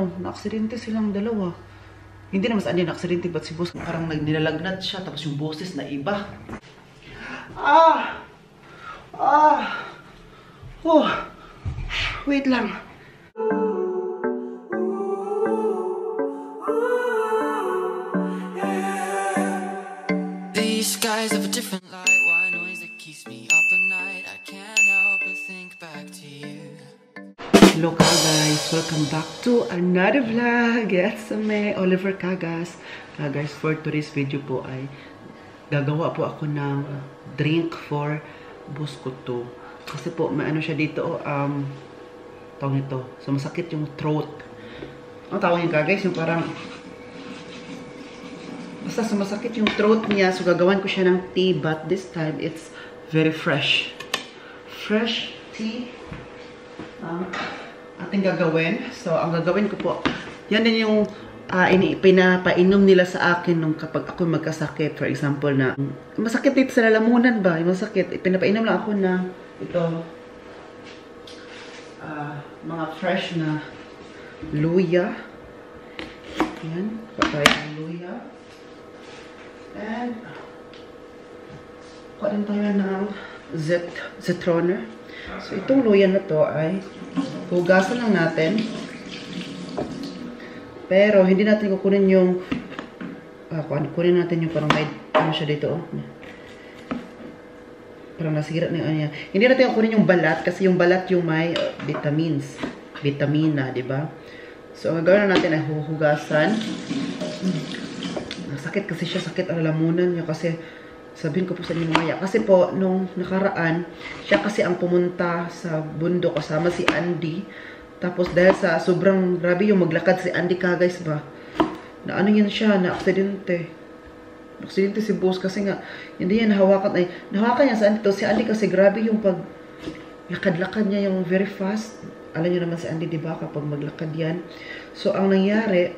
Na-aksidente silang dalawa. Hindi naman sa na aksidente, but si boss parang nilalagnat siya, tapos yung boses na iba. Oh, wait lang. These skies have a different light, why noise that keeps me up at night. I can't help but think back to you. Hello guys, welcome back to another vlog. Yes, may Oliver Cagas. Guys, for today's video po ay gagawa po ako ng drink for boss ko to. Kasi po may ano siya dito, tawag nito, so masakit yung throat. Ang tawag niya guys, yung parang basta sumasakit yung throat niya, so gagawan ko siya ng tea, but this time it's very fresh. Fresh tea. Ating gagawin. So, ang gagawin ko po, yan din yung pinapainom nila sa akin nung kapag ako magkasakit. For example, na masakit dito sa lalamunan ba? Yung masakit. Pinapainom lang ako na ito, mga fresh na luya. Yan. Patay ang luya. And, kuha din tayo ng Zetroner. So, itong luya na to ay hugasan lang natin. Pero, hindi natin kukunin yung kunin natin yung parang may ano siya dito. Oh. Parang nasira na yung ano niya. Hindi natin kukunin yung balat kasi yung balat yung may vitamins. Vitamina, di ba? So, ang gagawin natin ay hugasan. Sakit kasi siya, sakit ang lalamunan niya kasi sabihin ko po sa inyo mamaya. Kasi po, nung nakaraan, siya kasi ang pumunta sa bundok kasama si Andy. Tapos dahil sa sobrang grabe yung maglakad si Andy guys ba? Na ano yan siya, na aksidente. Aksidente si boss kasi nga, hindi yan nahawakan. Ay, nahawakan niya sa Andy to. Si Andy kasi grabe yung pag lakad-lakad niya yung very fast. Alam niyo naman si Andy, di ba? Kapag maglakad yan. So, ang nangyari,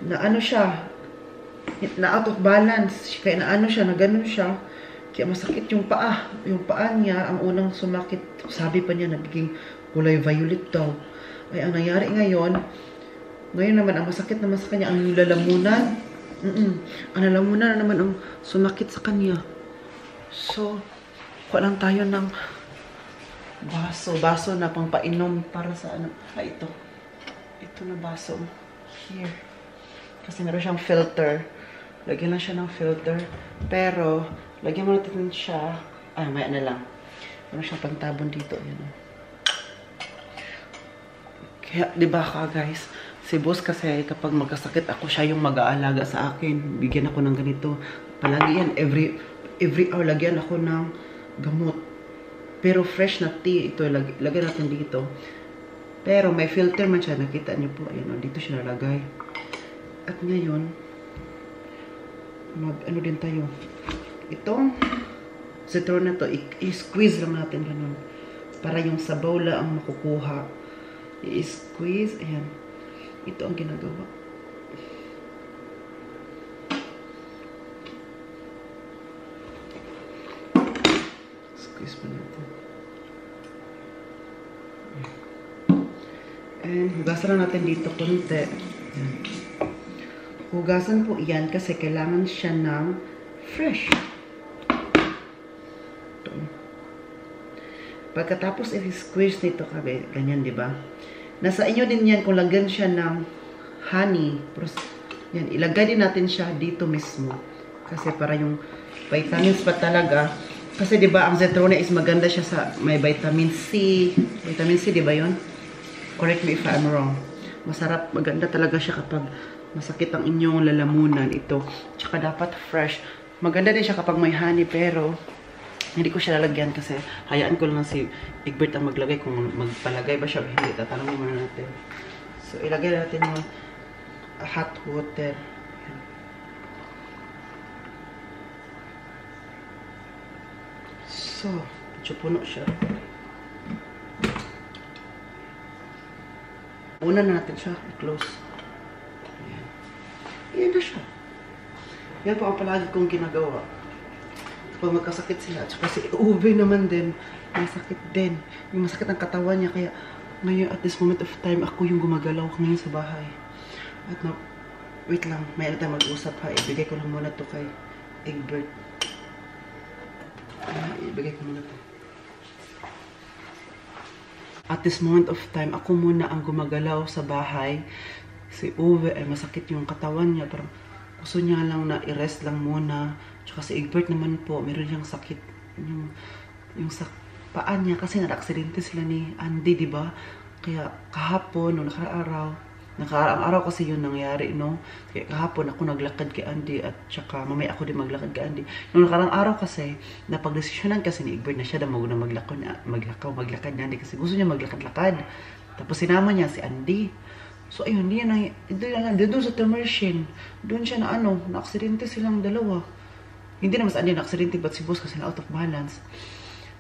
na ano siya, na out of balance. Kaya na ano siya, na ganun siya. Kaya masakit yung paa. Yung paa niya, ang unang sumakit. Sabi pa niya, nagiging kulay violet daw. Ay, ang nangyari ngayon naman, ang masakit naman sa kanya, ang lalamunan. Ang lalamunan na naman ang sumakit sa kanya. So, kuha lang tayo ng baso na pang painom para sa ano. Ito. Ito na baso. Here. Kasi meron siyang filter. Lagyan lang siya ng filter. Pero, lagyan mo natin siya. Ay, maya na lang. Meron siyang pangtabon dito. Yan. Kaya, diba ka guys? Si boss kasi kapag magkasakit ako, siya yung mag-aalaga sa akin. Bigyan ako ng ganito. Palagi yan. Every hour, lagyan ako ng gamot. Pero fresh na tea. Ito, lagyan natin dito. Pero may filter man siya. Nakita niyo po. Ayan, dito siya nalagay. At ngayon, ano din tayo. Itong citron na to, i-squeeze lang natin ganun. Para yung sabaw lang ang makukuha. I-squeeze. Ayan. Ito ang ginagawa. Squeeze pa natin. And hugasan na natin dito konti. Ayan. Hugasan po yan kasi kailangan siya ng fresh. Ito. Pagkatapos i-squeeze nito kami, ganyan, di ba? Nasa inyo din yan kung lagyan siya ng honey. Yan, ilagay din natin siya dito mismo. Kasi para yung vitamins pa talaga. Kasi di ba ang Zetrona is maganda siya sa may vitamin C. Vitamin C, di ba yun? Correct me if I'm wrong. Masarap, maganda talaga siya kapag masakit ang inyong lalamunan. Ito. Tsaka dapat fresh. Maganda din siya kapag may honey, pero hindi ko siya lalagyan kasi hayaan ko lang si Egbert ang maglagay kung magpalagay ba siya o hindi. Tatanungin muna natin. So, ilagay natin yung hot water. Ayan. So, medyo puno siya. Una na natin siya i-close. Ayan na siya. Yan po ang palagi kong ginagawa. Kapag magkasakit sila. Tsaka si Uwe naman din. Masakit din. Yung masakit ang katawan niya. Kaya Ngayon, at this moment of time, ako yung gumagalaw ngayon sa bahay. At na, wait lang, may ano tayo mag-usap ha. Ibigay ko lang muna to kay Egbert. Ibigay ko muna to. At this moment of time, ako muna ang gumagalaw sa bahay. Si Uwe ay masakit yung katawan niya. Parang gusto niya lang na i-rest lang muna. Tsaka si Egbert naman po, meron siyang sakit. Yung sa paan niya kasi na-aksidente sila ni Andy, di ba? Kaya kahapon, nung nakaraang araw kasi yun nangyari, no? Kaya kahapon ako naglakad kay Andy at tsaka mamaya ako din maglakad kay Andy. Nung nakaraang araw kasi, napagdesisyonan kasi ni Egbert na siya daw na maglakad ni Andy kasi gusto niya maglakad-lakad. Tapos sinama niya si Andy. So ayun, doon sa Tamersian, doon siya na na-aksidente silang dalawa. Hindi naman sa Andy na-aksidente, but si boss kasi na out of balance.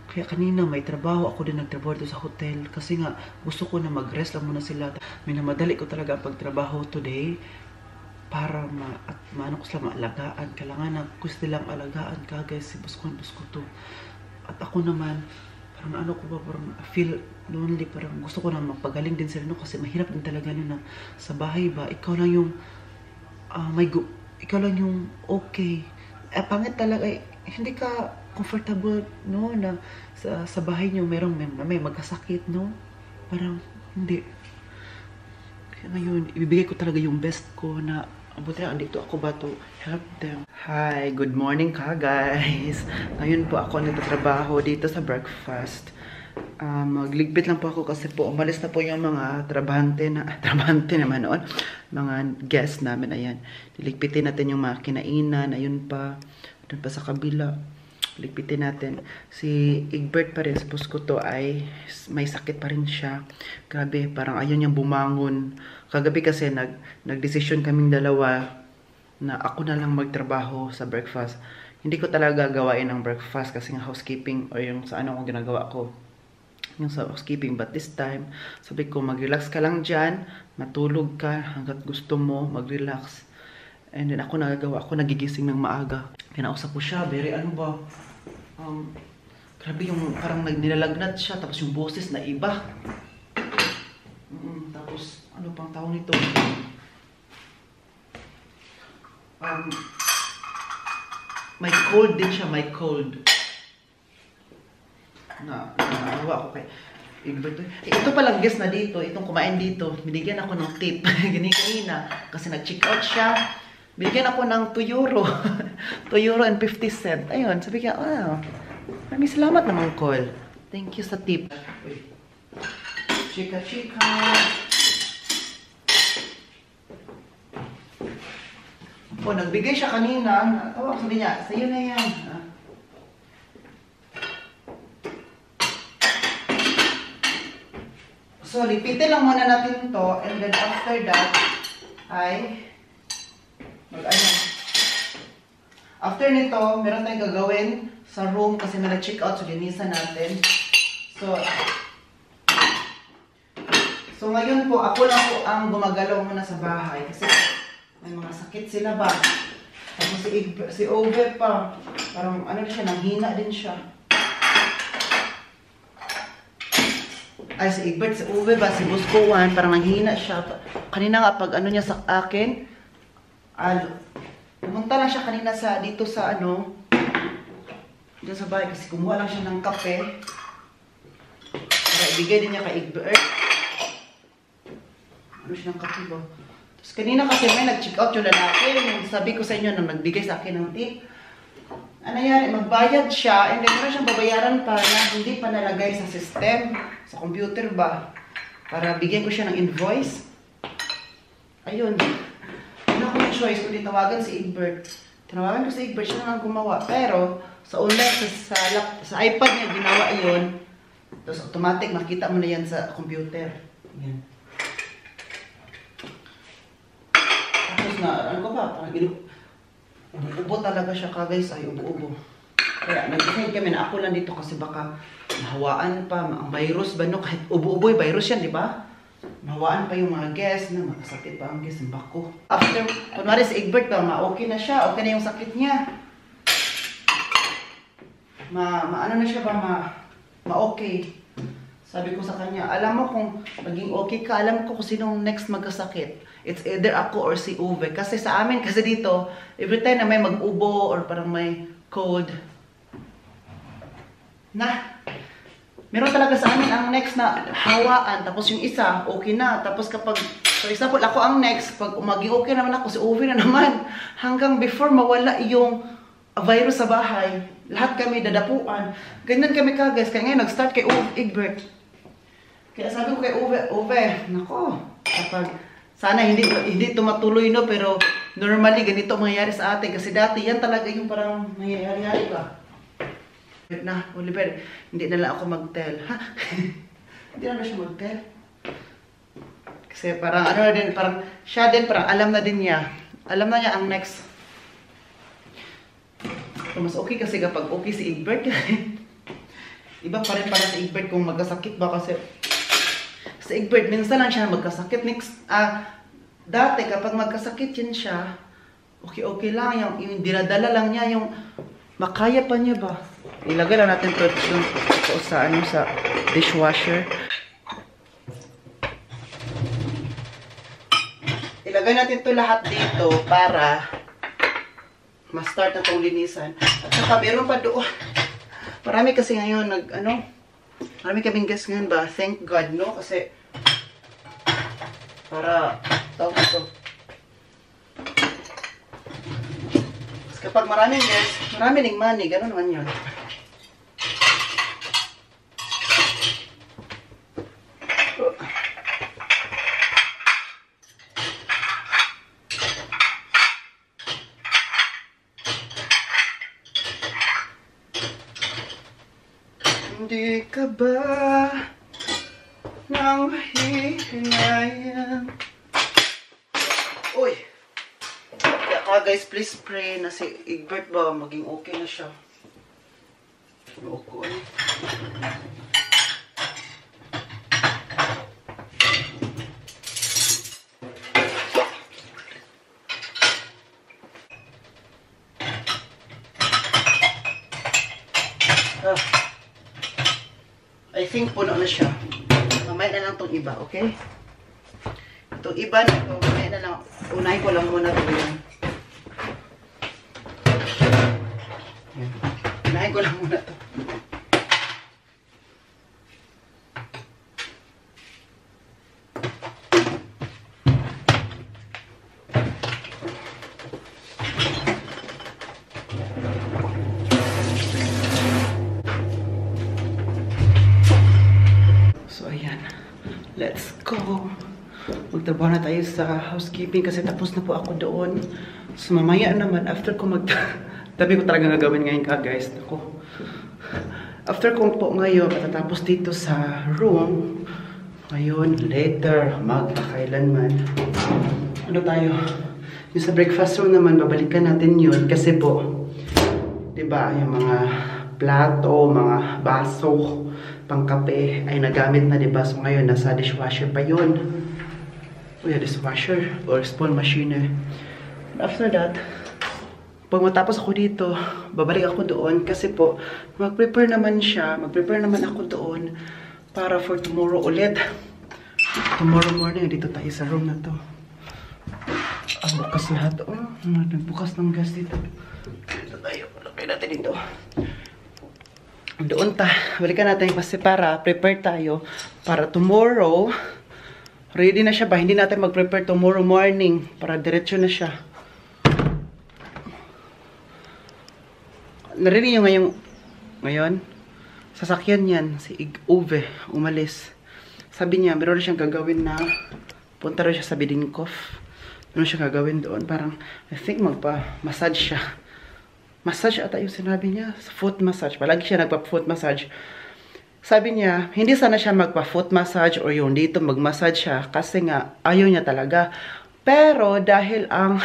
Kaya kanina may trabaho, ako din nagtrabaho dito sa hotel. Kasi nga, gusto ko na mag-rest lang muna sila. Minamadali ko talaga ang pagtrabaho today. Para maano ko sila maalagaan. Kailangan na gusto nilang alagaan ka guys. Si boss ko to. At ako naman, parang parang feel lonely. Parang gusto ko na magpagaling din sila. No? Kasi mahirap din talaga na sa bahay ba. Ikaw lang yung, ikaw lang yung okay. Pangit talaga, hindi ka comfortable, no, na sa bahay niyo may magkasakit, no? Parang hindi. Kaya ngayon, ibibigay ko talaga yung best ko na buti na andito ako ba to help them. Hi, good morning ka guys. Ngayon po ako nagtatrabaho dito sa breakfast. Magligpit lang po ako kasi po umalis na po yung mga trabahante naman noon. Mga guests namin, ayan. Liligpitin natin yung mga kinainan, ayun pa. Doon pa sa kabila. Ligpitin natin. Si Egbert pa rin, suppose ko to ay may sakit pa rin siya. Grabe, parang ayaw niyang bumangon. Kagabi kasi nagdesisyon kaming dalawa na ako na lang magtrabaho sa breakfast. Hindi ko talaga gawain ang breakfast kasi nga housekeeping or yung sa ko ginagawa ko. Yung sa housekeeping. But this time, sabi ko mag-relax ka lang dyan, matulog ka hanggat gusto mo, mag-relax. And then ako nagigising ng maaga. Kinausap ko siya, very grabe yung parang nilalagnat siya, tapos yung boses na iba. Tapos, ano pang tawag nito? May cold din siya, may cold. Nagawa ko kay Egbert. Ito palang guest na dito, itong kumain dito, binigyan ako ng tip. Kanina, kasi nag-check out siya. Binigyan ako ng €2. €2 and 50 cents. Ayun, sabi ka, maraming salamat naman, Col. Thank you sa tip. Chika. Nagbigay siya kanina. Tawag, sabi niya, sa'yo na yan. So, lipitin lang muna natin to. And then after that, after nito, meron tayong gagawin sa room kasi may nag-check out, so linisan natin. So ngayon po, ako lang po ang gumagalaw muna sa bahay kasi may mga sakit sila ba. Tapos si Ove pa, parang siya, nanghina din siya. Ay, si Egbert, si Ove ba, si Buscowan, parang nanghina siya. Kanina nga, pag niya sa akin, pumunta lang siya kanina dito sa dito sa bahay kasi kumuha lang siya ng kape para ibigay din niya kay Egbert. Siya ng kape ba? Tapos kanina kasi may nag-check out yung lalaki. Sabi ko sa inyo nung nagbigay sa akin ng tip. Ano yan? Magbayad siya and then meron siyang babayaran pa na hindi pa nalagay sa system, sa computer ba? Para bigyan ko siya ng invoice. Ayun. Akong choice kundi tawagan si Egbert. Tinawagan ko si Egbert, siya na lang gumawa. Pero, sa online, sa iPad niya, ginawa yun. Tapos, automatic, makita mo na yan sa computer. Yan. Tapos ano ko ba? Parang ubo talaga siya ka, guys. Ay, ubo-ubo. Kaya, nag-decide kami na ako lang dito kasi baka mahawaan pa. Ang virus ba, no? Kahit ubo-ubo, virus yan, di ba? Mahawaan pa yung mga guests na makasakit pa ang guests ng bako. After, kunwari si Egbert ba, okay na siya, okay na yung sakit niya. Ano na siya ba, ma-okay. Sabi ko sa kanya, alam mo kung maging okay ka, alam ko kung sinong next magkasakit. It's either ako or si Uwe. Kasi sa amin, kasi dito, every time na may mag-ubo or parang may cold, meron talaga sa amin ang next na hawaan. Tapos yung isa, okay na. Tapos kapag, for example, ako ang next, pag maging okay naman ako, si Uwe na naman. Hanggang before mawala yung virus sa bahay, lahat kami dadapuan. Ganyan kami ka, guys. Kaya ngayon, nag-start kay Egbert. Kaya sabi ko kay Uwe, nako, kapag sana hindi tumatuloy, no, pero normally ganito mangyayari sa atin. Kasi dati, yan talaga yung parang nangyayari ba? Na, Oliver, hindi na lang ako mag-tell. Ha? Hindi na siya mag-tell. Kasi parang, ano na din, parang, siya din, parang alam na din niya. Alam na niya ang next. So, mas okay kasi kapag okay si Egbert. Iba pa rin para si Egbert kung magkasakit ba kasi si Egbert, minsan lang siya magkasakit. Dati, kapag magkasakit yun siya, okay lang. Yung dinadala lang niya, yung makaya pa niya ba? Ilagay lang natin ito sa dishwasher. Ilagay natin ito lahat dito para ma-start na itong linisan. At saka meron pa doon. Marami kasi ngayon marami kaming guests ngayon ba? Thank God, no? Kasi para tawag ito. Kasi kapag maraming guests, marami ning money. Ganun naman yun. Hindi ka ba nang hihinayan? Uy! Kaya guys, please pray na si Egbert ba maging okay na siya. Okay. I think puno na siya. Mamaya na lang itong iba, okay? Itong iba na ito, mamaya na lang. Unahin ko lang muna ito yan. Unahin ko lang muna ito. Let's go! Magtrabaho na tayo sa housekeeping kasi tapos na po ako doon. So mamaya naman, after ko tabi ko talaga gagawin ngayon ka guys. Ako. After ko po ngayon, matatapos dito sa room. Ngayon, later, magpakailanman. Ano tayo? Yung sa breakfast room naman, babalikan natin yun. Kasi po, diba, yung mga plato, mga baso, pangkape ay nagamit na, diba? So ngayon, nasa dishwasher pa yun. O yeah, dishwasher or spoon machine. After that, pag matapos ako dito, babalik ako doon kasi po, mag-prepare naman siya. Mag-prepare naman ako doon para for tomorrow ulit. Tomorrow morning, dito tayo sa room na to. Ang bukas lahat. Oh, nagbukas ng gas dito. Dito tayo. Lagay natin dito. Doon balikan natin kasi para prepare tayo para tomorrow ready na siya ba, hindi natin mag-prepare tomorrow morning para diretso na siya. Narinig nyo ngayon sasakyan yan si Uwe umalis, sabi niya meron na siyang gagawin na punta rin siya sa Bidinkoff, meron siyang gagawin doon, parang I think magpa-massage siya. Massage ata yung sinabi niya. Foot massage. Palagi siya nagpa-foot massage. Sabi niya, hindi sana siya magpa-foot massage or yung dito mag-massage siya kasi nga ayaw niya talaga. Pero dahil ang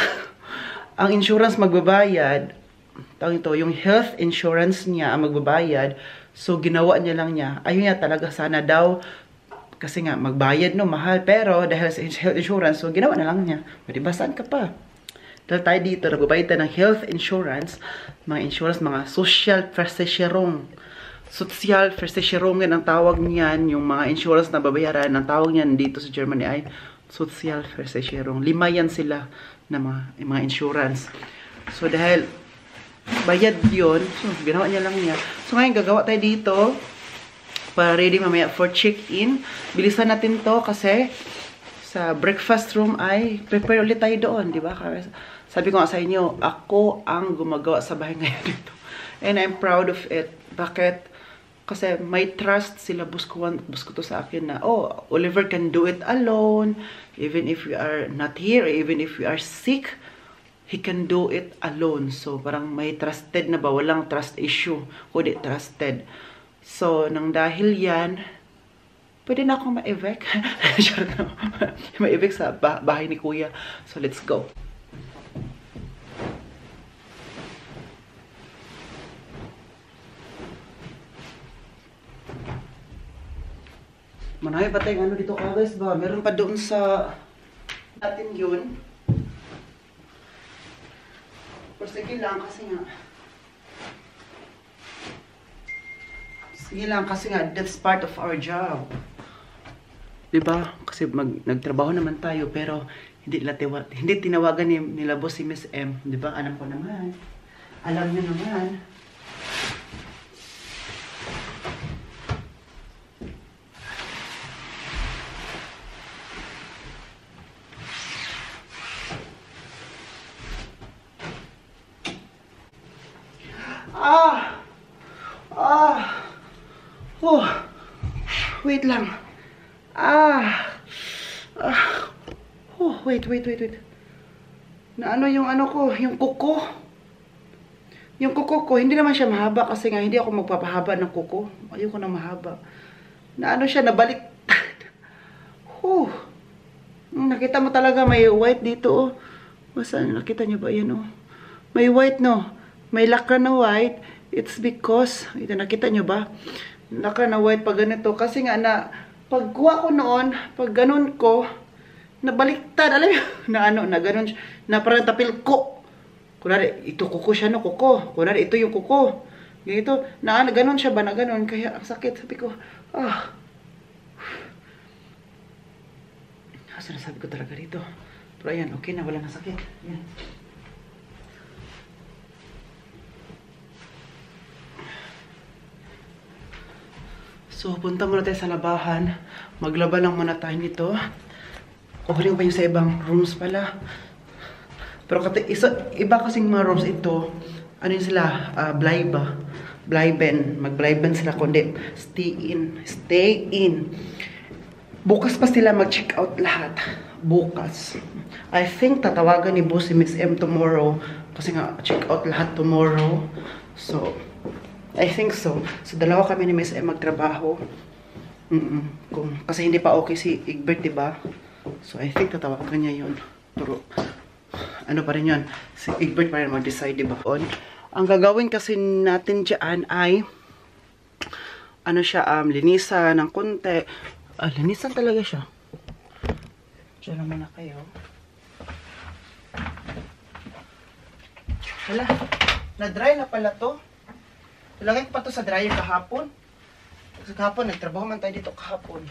insurance magbabayad, tawag ito, yung health insurance niya ang magbabayad, so ginawa niya lang niya. Ayaw niya talaga sana daw kasi nga magbayad no, mahal. Pero dahil sa health insurance, so ginawa na lang niya. Diba, saan ka pa? Dahil tayo dito, nagbabayad tayo ng health insurance, mga insurance, mga social prestasyerong Sozial Versicherungen ang tawag niyan, yung mga insurance na babayaran, ang tawag niyan dito sa Germany ay Sozial Versicherung. 5 yan sila na mga insurance. So dahil bayad yun, so ginawa niya lang niya. So ngayon gagawa tayo dito para ready mamaya for check-in. Bilisan natin to kasi sa breakfast room ay prepare ulit tayo doon, di ba? Sabi ko nga sa inyo, ako ang gumagawa sa bahay ngayon dito. And I'm proud of it. Bakit? Kasi may trust sila, bus ko to sa akin na, oh, Oliver can do it alone. Even if we are not here, even if we are sick, he can do it alone. So, parang may trusted na ba? Walang trust issue. Kundi trusted. So, nang dahil yan, pwede na akong ma-evict. Ma-evict sa bahay ni Kuya. So, let's go. Manahay pa tayong ano dito guys ba? Meron pa doon sa natin yun. Pero sige lang kasi nga. Sige lang kasi nga, that's part of our job. Diba? Kasi nagtrabaho naman tayo, pero hindi tinawagan nila boss si Miss M. Diba? Alam ko naman. Alam niyo naman. Oh, wait lang. Oh, wait. Na ano yung ano ko, yung kuko. Yung kuko ko, hindi naman siya mahaba kasi nga hindi ako magpapahaba ng kuko. Ayoko na mahaba. Na ano siya, nabaliktad. Nakita mo talaga may white dito, oh. Basta nakita niyo ba yan, oh? May white, no? May lakra na white. It's because, ito nakita niyo ba? Lakra na white pag ganito. Kasi nga na, pagkuha ko noon, pag ganun ko, nabaliktad. Alam mo, na ano, na ganun, na parang tapil ko. Kunwari, ito kuko siya, no? Kuko. Kunwari, ito yung kuko. Ganito, na ganun siya ba, na ganun. Kaya, ang sakit. Sabi ko, sinasabi ko talaga dito. Pero ayan, okay na, wala na sakit. Ayan. So, punta muna tayo sa labahan. Maglaba lang muna tayo nito. Kukunin ko pa yung sa ibang rooms pala. Pero iba kasing mga rooms ito. Ano yun sila? Bleiben. Mag-bleiben sila kundi stay in. Bukas pa sila mag-check out lahat. Bukas. I think tatawagan ni Boss si Miss M tomorrow. Kasi nga, check out lahat tomorrow. So, I think so. So, dalawa kami ni Miss M magtrabaho. Kasi hindi pa okay si Egbert, diba? So, I think tatawagan niya yun. Pero, ano pa rin yun? Si Egbert pa rin mag-decide, diba? Ang gagawin kasi natin dyan ay ano siya, linisan ng konti. Linisan talaga siya. Diyan naman na kayo. Wala. Na-dry na pala to. Ilagay ko pa to sa dryer kahapon. Kasi kahapon, nagtrabaho man tayo dito kahapon.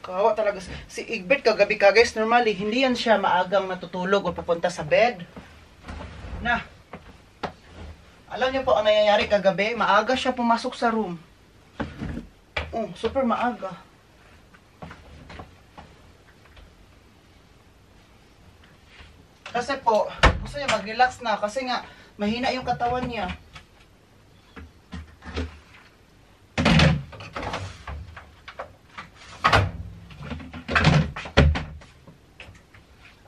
Kawawa talaga. Si Egbert kagabi ka guys, normally, hindi yan siya maagang natutulog o papunta sa bed. Na. Alam niyo po ang nangyayari kagabi, maaga siya pumasok sa room. Super maaga. Kasi po, gusto niya mag-relax na kasi nga mahina yung katawan niya.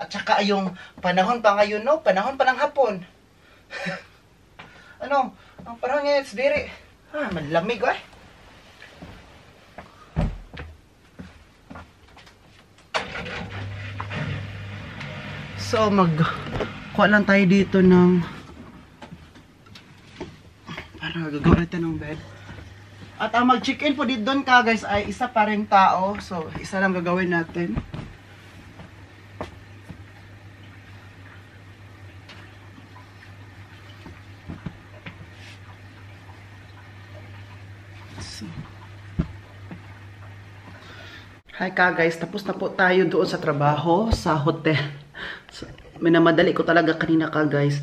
At saka yung panahon pa ngayon, no? Panahon pa ng hapon. Ano? Ang panahon ngayon, it's very, malamig, eh. So, kuha lang tayo dito ng para gagawin natin ng bed. At ang mag-check-in po dito doon ka guys ay isa pa rin tao. So, isa lang gagawin natin. Hi ka guys, tapos na po tayo doon sa trabaho, sa hotel. So, minamadali ko talaga kanina ka guys.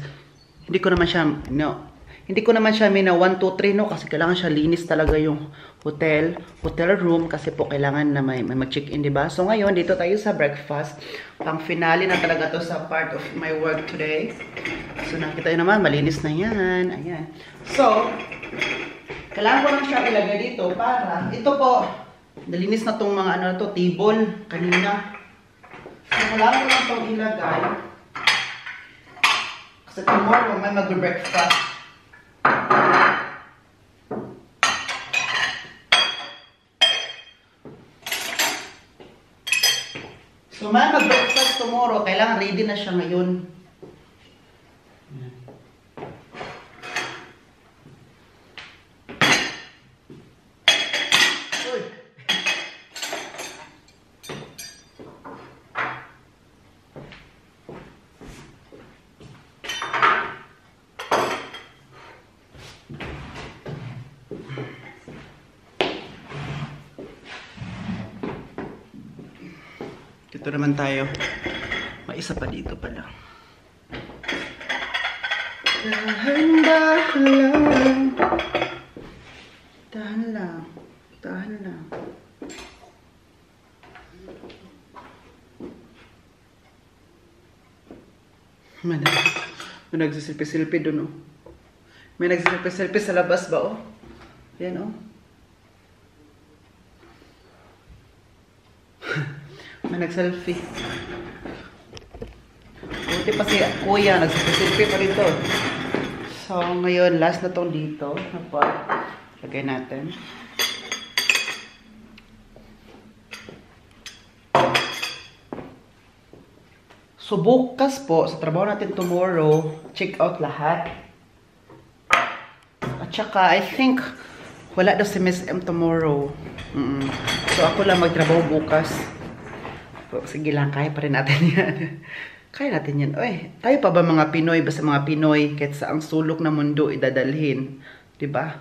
Hindi ko naman siya mina 1, 2, 3 no, kasi kailangan siya linis talaga yung hotel room, kasi po kailangan na may mag-check-in, di ba? So ngayon, dito tayo sa breakfast. Pang finale na talaga to sa part of my work today. So nakita nyo naman, malinis na yan. Ayan. So, kailangan ko lang siya ilagay dito para, ito po, nalinis na tong mga ano to, table kanina. So, kailangan ko lang itong ilagay. Kasi tomorrow may mag-breakfast. So, may mag-breakfast tomorrow. Kailangan ready na siya ngayon. Dito naman tayo. May isa pa dito pala. Dahan lang. Dahan lang. Dahan lang. May nagsisilpi-silpi dun, oh. May nagsisilpi-silpi sa labas ba, oh? Ayan, oh. May nag-selfie. Buti pa si kuya, nagsisilpi pa rito. So, ngayon, last na tong dito. Lagay natin. So, bukas po, sa trabaho natin tomorrow, check out lahat. At saka, I think, wala daw si Miss M tomorrow. So, ako lang magtrabaho bukas. Sige lang, kaya pa rin natin yan. Kaya natin yan. Oy, tayo pa ba mga Pinoy? Basta mga Pinoy, kahit sa ang sulok na mundo idadalhin. Diba?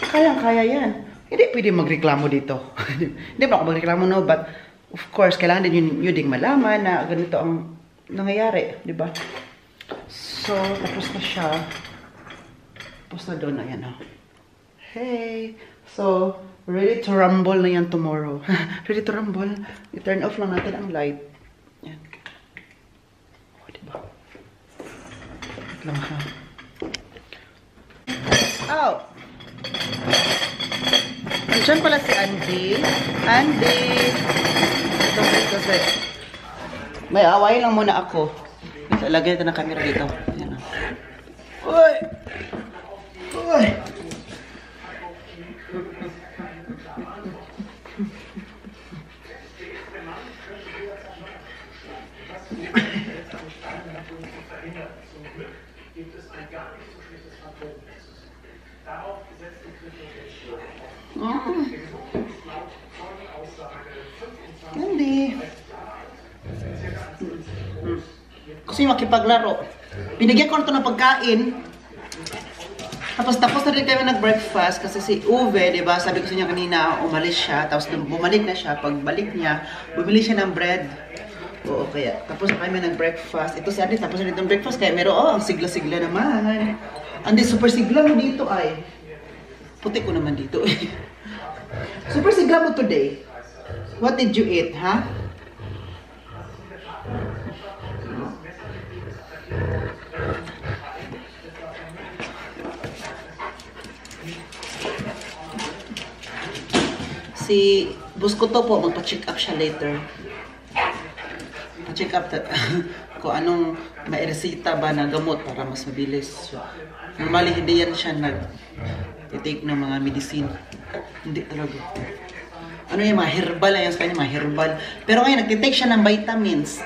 Kayang-kaya yan. Hindi pwede magreklamo dito. Hindi ba ako magreklamo, no? But, of course, kailangan din yun ding malaman na ganito ang nangyayari. Diba? So, tapos na siya. Tapos na doon. Ayan, oh. Hey! So, ready to rumble na yan tomorrow. Ready to rumble. I-turn off lang natin ang light. Yan. O, diba? Wait lang ha. Ow! Nandiyan pala si Andy. Andy! Ito kasi may away lang muna ako. So, lagay natin ang camera dito. Yan. Uy! Uy! Hindi. Kasi makipaglaro. Binigyan ko na ito ng pagkain. Tapos na rin kami nag-breakfast kasi si Uwe, diba, sabi ko sa niya kanina, umalis siya. Tapos bumalik na siya. Pagbalik niya, bumili siya ng bread. Oo, kaya. Tapos kami nag-breakfast. Ito si Andy, tapos na itong breakfast. Kaya meron, oh, ang sigla-sigla naman. Andy, super sigla mo dito ay. Puti ko naman dito. Super sigla mo today. What did you eat, ha? Si Buskoto po, magpa-check up siya later. Pa-check up kung anong mairesita ba na gamot para mas mabilis. So, normally, hindi yan siya nag-take ng mga medicine. Hindi talaga. Ano yung mga herbal na yan sa kanya, mga herbal. Pero ngayon, nag-take siya ng vitamins.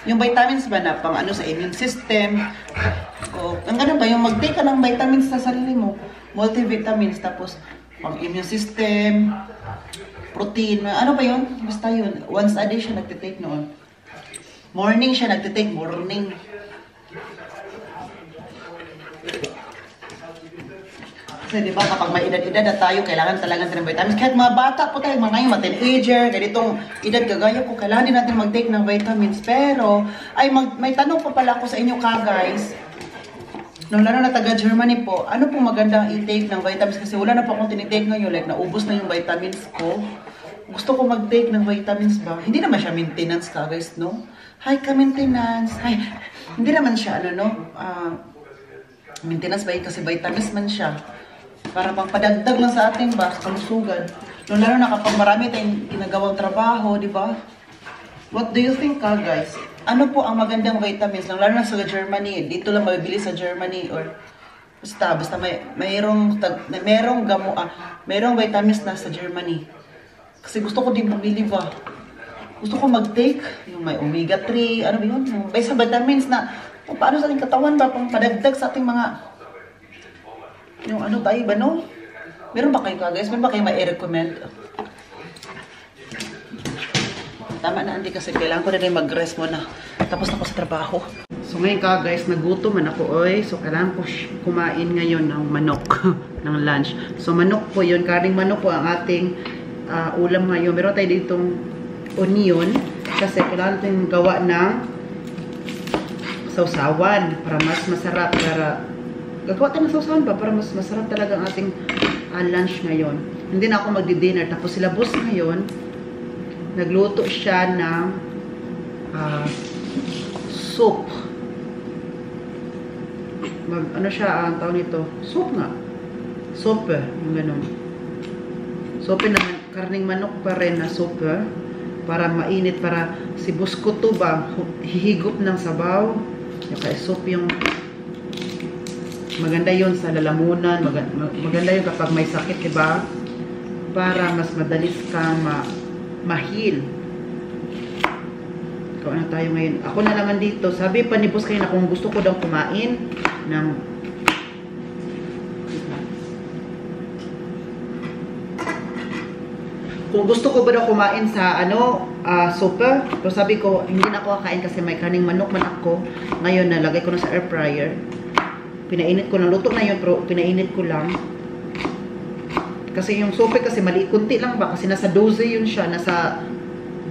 Yung vitamins ba na pang ano sa immune system. O, ang ganun ba, yung mag-take ka ng vitamins sa sarili mo. Multivitamins, tapos pang immune system, protein, ano ba yun? Basta yun. Once a day siya nag-take noon. Morning siya nag-take, morning. Kasi Kasi di ba kapag may edad-edad na tayo, kailangan talaga natin ng vitamins. Kahit mga bata po tayo, mga ngayon, mga teenager, ganitong edad kagaya ko, kailangan din natin mag-take ng vitamins. Pero, may tanong pa pala ako sa inyo guys. Nung lalo na taga Germany po, ano pong magandang i-take ng vitamins? Kasi wala na po akong tinitake ngayon, like naubos na yung vitamins ko. Gusto ko mag-take ng vitamins ba? Hindi naman siya maintenance guys, no? Hi ka maintenance. Hi. Hindi naman siya, maintenance ba kasi vitamins man siya. Para pang padagdag lang sa ating kalusugan. Nung lalo na kapag marami tayong ginagawang trabaho, di ba? What do you think guys? Ano po ang magandang vitamins? Nung lalo na sa Germany, dito lang mabibili sa Germany or basta mayroong vitamins na sa Germany. Kasi gusto ko din bumili ba. Gusto ko mag-take yung may omega 3, ano ba yun? Yung basta vitamins na paano sa ating katawan ba, pang padagdag sa ating mga yung ano tayo ba, no? Meron ba kayo guys? Meron ba kayo ma-recommend? Tama na, hindi kasi kailangan ko na rin mag-rest muna. Tapos na ako sa trabaho. So ngayon guys, nagutom man ako oy. So kailangan ko kumain ngayon ng manok ng lunch. So manok po yun, karing manok po ang ating ulam ngayon. Meron tayo ditong onion kasi kailangan natin gawa ng sausawan para mas masarap. Gagawa tayo ng sausawan ba para mas masarap talaga ang ating lunch ngayon. Hindi na ako magdi-dinner. Tapos sila boss ngayon, nagluto siya ng soup. Ano siya ang tawag nito? Soup nga. Soup, yung ganun. Soup na karning manok pa rin na soup, para mainit, para si busko to ba, hihigop ng sabaw. Kaya soup yung maganda yon sa lalamunan, maganda yun kapag may sakit, diba? Para mas madalis kang mahil. Ikaw na tayo ngayon. Ako na naman dito. Sabi pa ni boss kayo na kung gusto ko daw kumain ng kung gusto ko ba daw kumain sa super. So sabi ko, hindi na ako kakain kasi may kaning manok man ako. Ngayon nalagay ko na sa air fryer. Pinainit ko na, luto na yun, pero pinainit ko lang. Kasi yung sope kasi maliit, kunti lang ba? Kasi nasa 12 yun siya, nasa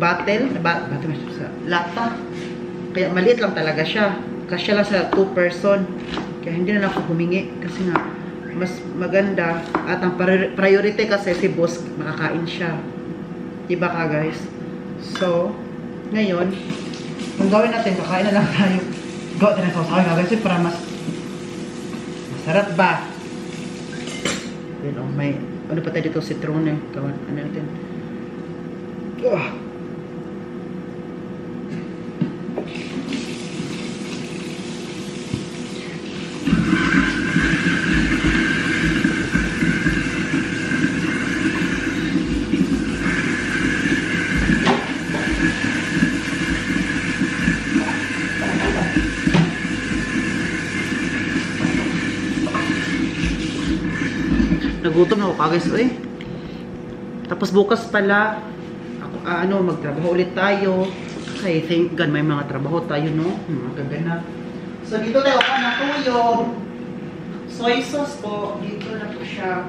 bottle, sa lata. Kaya maliit lang talaga siya. Kasya lang sa 2 person. Kaya hindi na ako humingi. Kasi nga, mas maganda. At ang priority kasi si boss, makakain siya. Diba ka guys? So, ngayon, kung gawin natin, kakain na lang tayo. Gawa tayo ng sausawan guys, para mas sarap ba? Well, may ano pa tayo dito, citron eh. Kawan, ano natin? Nagutom na ako guys, eh. Tapos bukas pala ako, magtrabaho ulit tayo. Kasi thank God may mga trabaho tayo, no? Magagana. So dito tayo na tuyo. Soy sauce po. Dito na po siya.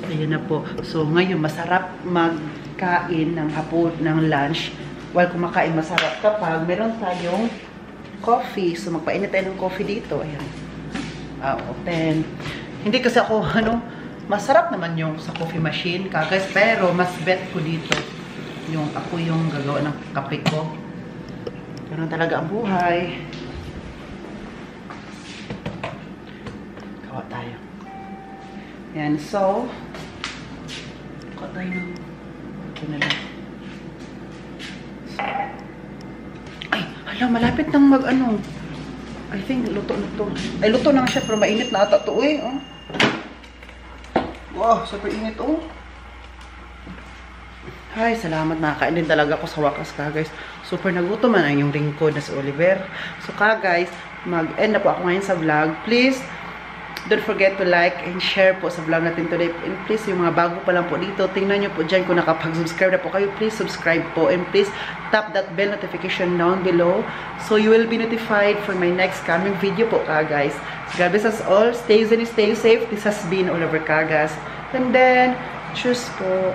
Ayan na po. So, ngayon, masarap magkain ng hapon, ng lunch. While kumakain, masarap kapag meron tayong coffee. So, magpainit tayo ng coffee dito. Ayan. Open. Hindi kasi ako, masarap naman yung sa coffee machine, guys. Pero, mas bet ko dito. Ako yung gagawa ng kape ko. Ganun talaga ang buhay. Gawa tayo. Ayan. So, tayo ng ito na lang. Ay, hala, malapit nang I think, luto na to. Ay, luto na siya, pero mainit na ata to, eh. Oh. Wow, super init, oh. Ay, salamat, nakakain din talaga ako sa wakas ka, guys. Super nagutom man ang yung ringkod na si Oliver. So, guys, mag-end na po ako ngayon sa vlog. Please, don't forget to like and share po sa vlog natin today. And please, yung mga bago pa lang po dito, tingnan nyo po dyan kung nakapag-subscribe na po kayo. Please subscribe po. And please, tap that bell notification down below so you will be notified for my next coming video po guys. So God bless us all. Stay safe. This has been Oliver Cagas. And then, choose po.